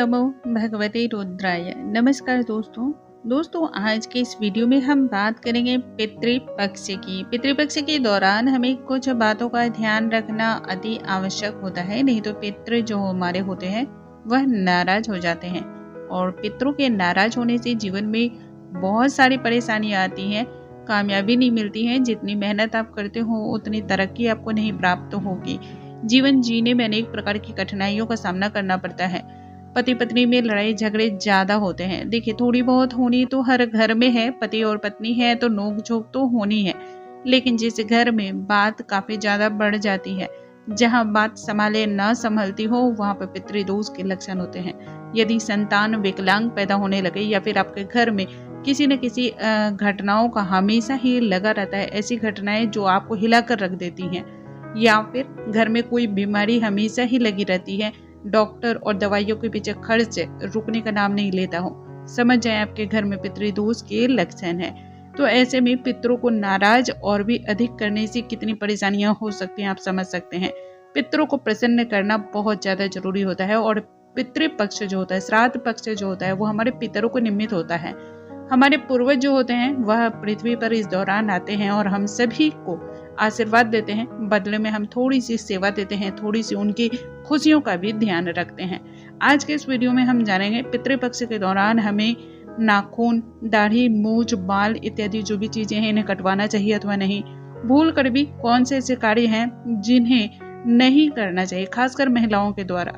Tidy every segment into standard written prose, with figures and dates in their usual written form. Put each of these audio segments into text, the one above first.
नमो भगवते रुद्राय। नमस्कार दोस्तों आज के इस वीडियो में हम बात करेंगे पितृपक्ष की। पितृपक्ष के दौरान हमें कुछ बातों का ध्यान रखना अति आवश्यक होता है, नहीं तो पितृ जो हमारे होते हैं वह नाराज हो जाते हैं और पितरों के नाराज होने से जीवन में बहुत सारी परेशानियां आती हैं, कामयाबी नहीं मिलती है। जितनी मेहनत आप करते हो उतनी तरक्की आपको नहीं प्राप्त होगी। जीवन जीने में अनेक प्रकार की कठिनाइयों का सामना करना पड़ता है। पति पत्नी में लड़ाई झगड़े ज्यादा होते हैं। देखिए, थोड़ी बहुत होनी तो हर घर में है, पति और पत्नी है तो नोक झोंक तो होनी है, लेकिन जिस घर में बात काफी ज्यादा बढ़ जाती है, जहाँ बात संभाले ना संभलती हो, वहाँ पर पितृदोष के लक्षण होते हैं। यदि संतान विकलांग पैदा होने लगे या फिर आपके घर में किसी न किसी घटनाओं का हमेशा ही लगा रहता है, ऐसी घटनाएं जो आपको हिलाकर रख देती हैं, या फिर घर में कोई बीमारी हमेशा ही लगी रहती है, डॉक्टर और दवाइयों के पीछे खर्च रुकने का नाम नहीं लेता हो, समझ जाए आपके घर में पितृदोष के लक्षण है। तो ऐसे में पितरों को नाराज और भी अधिक करने से कितनी परेशानियां हो सकती हैं आप समझ सकते हैं। पितरों को प्रसन्न करना बहुत ज्यादा जरूरी होता है और पितृपक्ष जो होता है, श्राद्ध पक्ष जो होता है, वो हमारे पितरों को निमित्त होता है। हमारे पूर्वज जो होते हैं वह पृथ्वी पर इस दौरान आते हैं और हम सभी को आशीर्वाद देते हैं। बदले में हम थोड़ी सी सेवा देते हैं, थोड़ी सी उनकी खुशियों का भी ध्यान रखते हैं। आज के इस वीडियो में हम जानेंगे पितृपक्ष के दौरान हमें नाखून, दाढ़ी, मूंछ, बाल इत्यादि जो भी चीजें हैं इन्हें कटवाना चाहिए अथवा नहीं। भूल कर भी कौन से ऐसे कार्य हैं जिन्हें नहीं करना चाहिए, खासकर महिलाओं के द्वारा।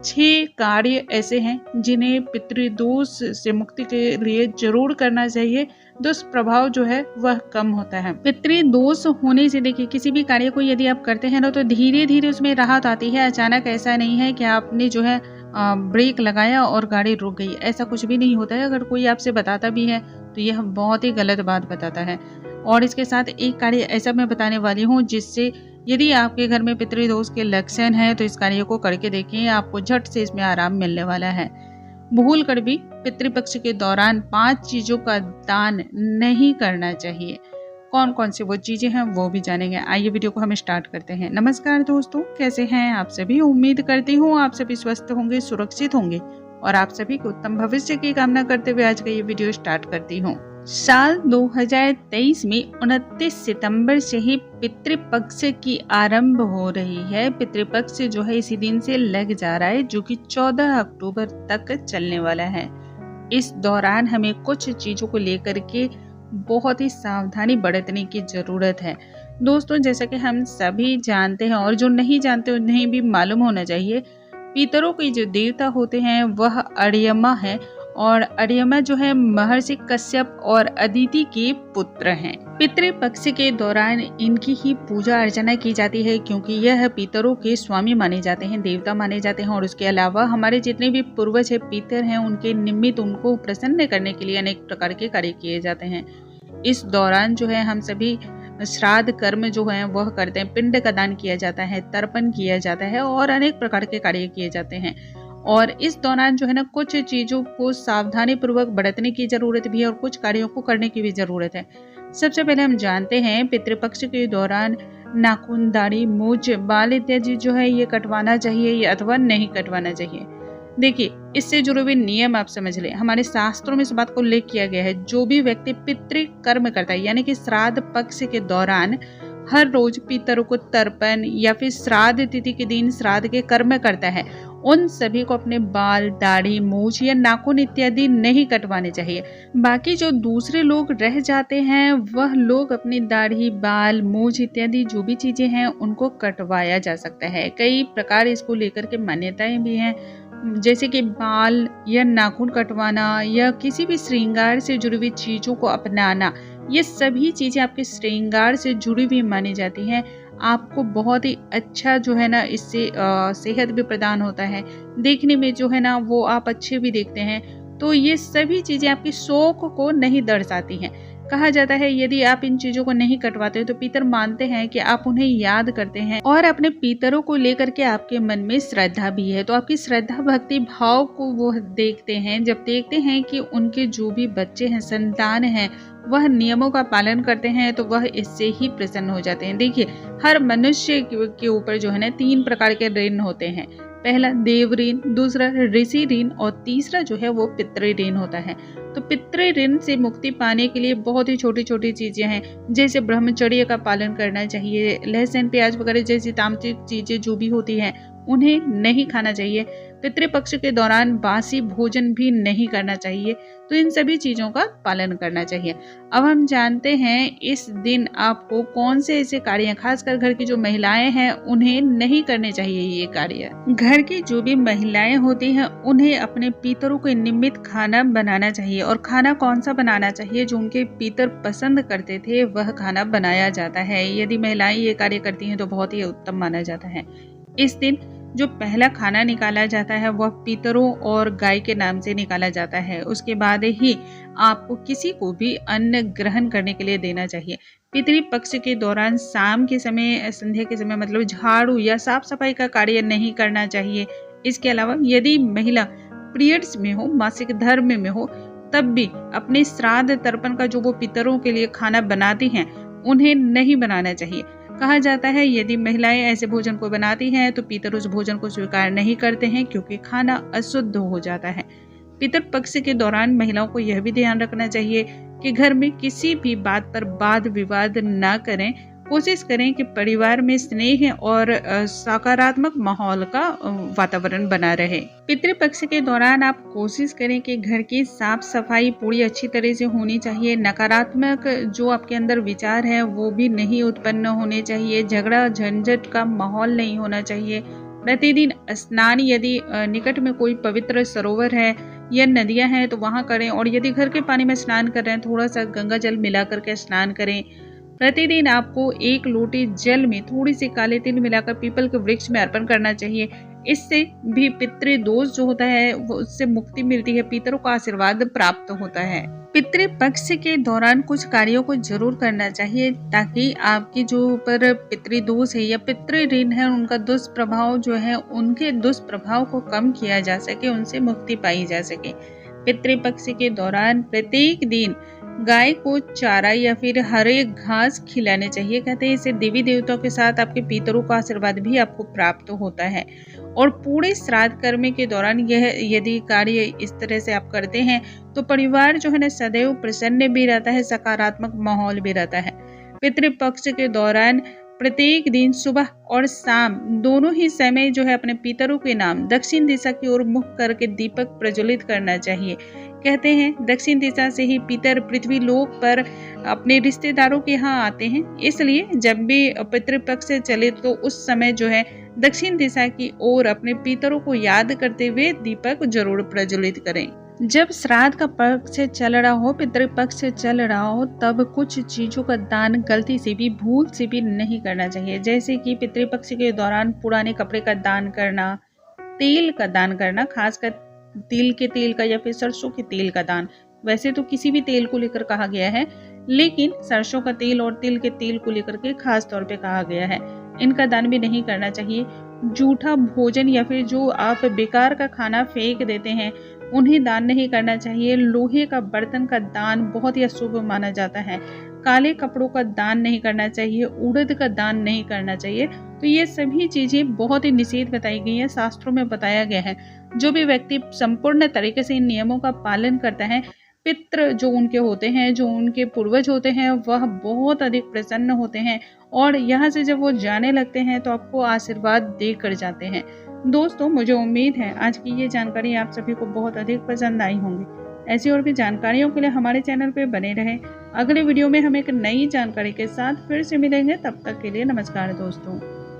6 कार्य ऐसे हैं जिन्हें पितृदोष से मुक्ति के लिए जरूर करना चाहिए। दुष्प्रभाव जो है वह कम होता है। पितृदोष होने से देखिए, किसी भी कार्य को यदि आप करते हैं ना तो धीरे धीरे उसमें राहत आती है। अचानक ऐसा नहीं है कि आपने जो है ब्रेक लगाया और गाड़ी रुक गई, ऐसा कुछ भी नहीं होता है। अगर कोई आपसे बताता भी है तो यह बहुत ही गलत बात बताता है। और इसके साथ एक कार्य ऐसा मैं बताने वाली हूँ जिससे यदि आपके घर में पितृदोष के लक्षण है तो इस कार्य को करके देखिए, आपको झट से इसमें आराम मिलने वाला है। भूल कर भी पितृपक्ष के दौरान 5 चीजों का दान नहीं करना चाहिए। कौन कौन सी वो चीजें हैं वो भी जानेंगे। आइए वीडियो को हम स्टार्ट करते हैं। नमस्कार दोस्तों, कैसे हैं आप सभी? उम्मीद करती हूँ आप सभी स्वस्थ होंगे, सुरक्षित होंगे और आप सभी को उत्तम भविष्य की कामना करते हुए आज का ये वीडियो स्टार्ट करती हूँ। साल 2023 में 29 सितंबर से ही पितृपक्ष की आरंभ हो रही है। पितृपक्ष जो है इसी दिन से लग जा रहा है, जो कि 14 अक्टूबर तक चलने वाला है। इस दौरान हमें कुछ चीजों को लेकर के बहुत ही सावधानी बरतने की जरूरत है। दोस्तों, जैसा कि हम सभी जानते हैं और जो नहीं जानते उन्हें भी मालूम होना चाहिए, पितरों के जो देवता होते हैं वह अर्यमा है और अर्यमा जो है महर्षि कश्यप और अदिति के पुत्र हैं। पितृपक्ष के दौरान इनकी ही पूजा अर्चना की जाती है क्योंकि यह पितरों के स्वामी माने जाते हैं, देवता माने जाते हैं। और उसके अलावा हमारे जितने भी पूर्वज है, पितर हैं, उनके निमित्त उनको प्रसन्न करने के लिए अनेक प्रकार के कार्य किए जाते हैं। इस दौरान जो है हम सभी श्राद्ध कर्म जो है वह करते हैं। पिंड का दान किया जाता है, तर्पण किया जाता है और अनेक प्रकार के कार्य किए जाते हैं। और इस दौरान जो है ना कुछ चीजों को सावधानी पूर्वक बरतने की जरूरत भी है और कुछ कार्यों को करने की भी जरूरत है। सबसे पहले हम जानते हैं पितृपक्ष के दौरान नाखून, दाढ़ी, मूंछ, बाल इत्यादि जो है ये कटवाना चाहिए या अथवा नहीं कटवाना चाहिए। देखिए, इससे जुड़े हुए नियम आप समझ लें। हमारे शास्त्रों में इस बात को उल्लेख किया गया है, जो भी व्यक्ति पितृ कर्म करता है यानी कि श्राद्ध पक्ष के दौरान हर रोज पितरों को तर्पण या फिर श्राद्ध तिथि के दिन श्राद्ध के कर्म करता है, उन सभी को अपने बाल, दाढ़ी, मूंछ या नाखून इत्यादि नहीं कटवाने चाहिए। बाकी जो दूसरे लोग रह जाते हैं वह लोग अपनी दाढ़ी, बाल, मूंछ इत्यादि जो भी चीजें हैं उनको कटवाया जा सकता है। कई प्रकार इसको लेकर के मान्यताएं भी हैं, जैसे कि बाल या नाखून कटवाना या किसी भी श्रृंगार से जुड़ी हुई चीजों को अपनाना, ये सभी चीजें आपके श्रृंगार से जुड़ी हुई मानी जाती हैं। आपको बहुत ही अच्छा जो है ना इससे सेहत भी प्रदान होता है, देखने में जो है ना वो आप अच्छे भी देखते हैं। तो ये सभी चीजें आपकी शौक को नहीं दर्शाती हैं। कहा जाता है यदि आप इन चीजों को नहीं कटवाते हो तो पितर मानते हैं कि आप उन्हें याद करते हैं और अपने पितरों को लेकर के आपके मन में श्रद्धा भी है। तो आपकी श्रद्धा भक्ति भाव को वो देखते हैं। जब देखते हैं कि उनके जो भी बच्चे हैं, संतान हैं, वह नियमों का पालन करते हैं तो वह इससे ही प्रसन्न हो जाते हैं। देखिए, हर मनुष्य के ऊपर जो है ना 3 प्रकार के ऋण होते हैं। पहला देव ऋण, दूसरा ऋषि ऋण और तीसरा जो है वो पितृ ऋण होता है। तो पितृ ऋण से मुक्ति पाने के लिए बहुत ही छोटी छोटी चीजें हैं, जैसे ब्रह्मचर्य का पालन करना चाहिए, लहसुन प्याज वगैरह जैसी तामसिक चीजें जो भी होती हैं उन्हें नहीं खाना चाहिए। पितृपक्ष के दौरान बासी भोजन भी नहीं करना चाहिए। तो इन सभी चीजों का पालन करना चाहिए। अब हम जानते हैं इस दिन आपको कौन से ऐसे कार्य, खासकर घर की जो महिलाएं हैं उन्हें नहीं करने चाहिए ये कार्य। घर की जो भी महिलाएं होती हैं उन्हें अपने पितरों के निमित्त खाना बनाना चाहिए, और खाना कौन सा बनाना चाहिए, जो उनके पितर पसंद करते थे वह खाना बनाया जाता है। यदि महिलाएं ये कार्य करती हैं तो बहुत ही उत्तम माना जाता है। इस दिन जो पहला खाना निकाला जाता है वह पितरों और गाय के नाम से निकाला जाता है। उसके बाद ही आपको किसी को भी अन्न ग्रहण करने के लिए देना चाहिए। पितृपक्ष के दौरान शाम के समय, संध्या के समय मतलब झाड़ू या साफ सफाई का कार्य नहीं करना चाहिए। इसके अलावा यदि महिला पीरियड्स में हो, मासिक धर्म में हो, तब भी अपने श्राद्ध तर्पण का जो वो पितरों के लिए खाना बनाती हैं उन्हें नहीं बनाना चाहिए। कहा जाता है यदि महिलाएं ऐसे भोजन को बनाती हैं तो पितर उस भोजन को स्वीकार नहीं करते हैं, क्योंकि खाना अशुद्ध हो जाता है। पितर पक्ष के दौरान महिलाओं को यह भी ध्यान रखना चाहिए कि घर में किसी भी बात पर वाद विवाद ना करें। कोशिश करें कि परिवार में स्नेह और सकारात्मक माहौल का वातावरण बना रहे। पितृपक्ष के दौरान आप कोशिश करें कि घर की साफ सफाई पूरी अच्छी तरह से होनी चाहिए। नकारात्मक जो आपके अंदर विचार है वो भी नहीं उत्पन्न होने चाहिए। झगड़ा झंझट का माहौल नहीं होना चाहिए। प्रतिदिन स्नान, यदि निकट में कोई पवित्र सरोवर है या नदियां हैं तो वहां करें, और यदि घर के पानी में स्नान कर रहे हैं थोड़ा सा गंगा जल मिला करके स्नान करें। प्रतिदिन आपको 1 लोटे जल में थोड़ी सी काले तिल मिलाकर पीपल के वृक्ष में अर्पण करना चाहिए। इससे भी पितृ दोष जो होता है वो उससे मुक्ति मिलती है, पितरों का आशीर्वाद प्राप्त होता है। पितृ पक्ष के दौरान कुछ कार्यों को जरूर करना चाहिए ताकि आपकी जो ऊपर पितृदोष है या पितृ ऋण है उनका दुष्प्रभाव जो है, उनके दुष्प्रभाव को कम किया जा सके, उनसे मुक्ति पाई जा सके। पितृपक्ष के दौरान प्रत्येक दिन गाय को चारा या फिर हरे घास खिलाने चाहिए। कहते हैं इससे देवी देवताओं के साथ आपके पितरों का आशीर्वाद भी आपको प्राप्त होता है। और पूरे श्राद्ध कर्म के दौरान यह यदि कार्य इस तरह से आप करते हैं तो परिवार जो है ना सदैव प्रसन्न भी रहता है, सकारात्मक माहौल भी रहता है। पितृपक्ष के दौरान प्रत्येक दिन सुबह और शाम दोनों ही समय जो है अपने पितरों के नाम दक्षिण दिशा की ओर मुख करके दीपक प्रज्वलित करना चाहिए। कहते हैं दक्षिण दिशा से ही पितर पृथ्वी लोक पर अपने रिश्तेदारों के यहाँ आते हैं, इसलिए जब भी पितृपक्ष से चले तो उस समय जो है दक्षिण दिशा की ओर अपने पितरों को याद करते हुए दीपक जरूर प्रज्वलित करें। जब श्राद्ध का पक्ष चल रहा हो, पितृपक्ष चल रहा हो, तब कुछ चीजों का दान गलती से भी, भूल से भी नहीं करना चाहिए। जैसे कि पितृपक्ष के दौरान पुराने कपड़े का दान करना, तेल का दान करना, खासकर तिल के तेल का या फिर सरसों के तेल का दान। वैसे तो किसी भी तेल को लेकर कहा गया है, लेकिन सरसों का तेल और तिल के तेल को लेकर के खास तौर पे कहा गया है। इनका दान भी नहीं करना चाहिए। जूठा भोजन या फिर जो आप बेकार का खाना फेंक देते हैं उन्हें दान नहीं करना चाहिए। लोहे का बर्तन का दान बहुत ही अशुभ माना जाता है। काले कपड़ों का दान नहीं करना चाहिए। उड़द का दान नहीं करना चाहिए। तो ये सभी चीजें बहुत ही निषेध बताई गई है, शास्त्रों में बताया गया है। जो भी व्यक्ति संपूर्ण तरीके से इन नियमों का पालन करता है, पितृ जो उनके होते हैं, जो उनके पूर्वज होते हैं, वह बहुत अधिक प्रसन्न होते हैं और यहाँ से जब वो जाने लगते हैं तो आपको आशीर्वाद देकर जाते हैं। दोस्तों, मुझे उम्मीद है आज की ये जानकारी आप सभी को बहुत अधिक पसंद आई होंगी। ऐसी और भी जानकारियों के लिए हमारे चैनल पे बने रहें। अगले वीडियो में हम एक नई जानकारी के साथ फिर से मिलेंगे। तब तक के लिए नमस्कार दोस्तों।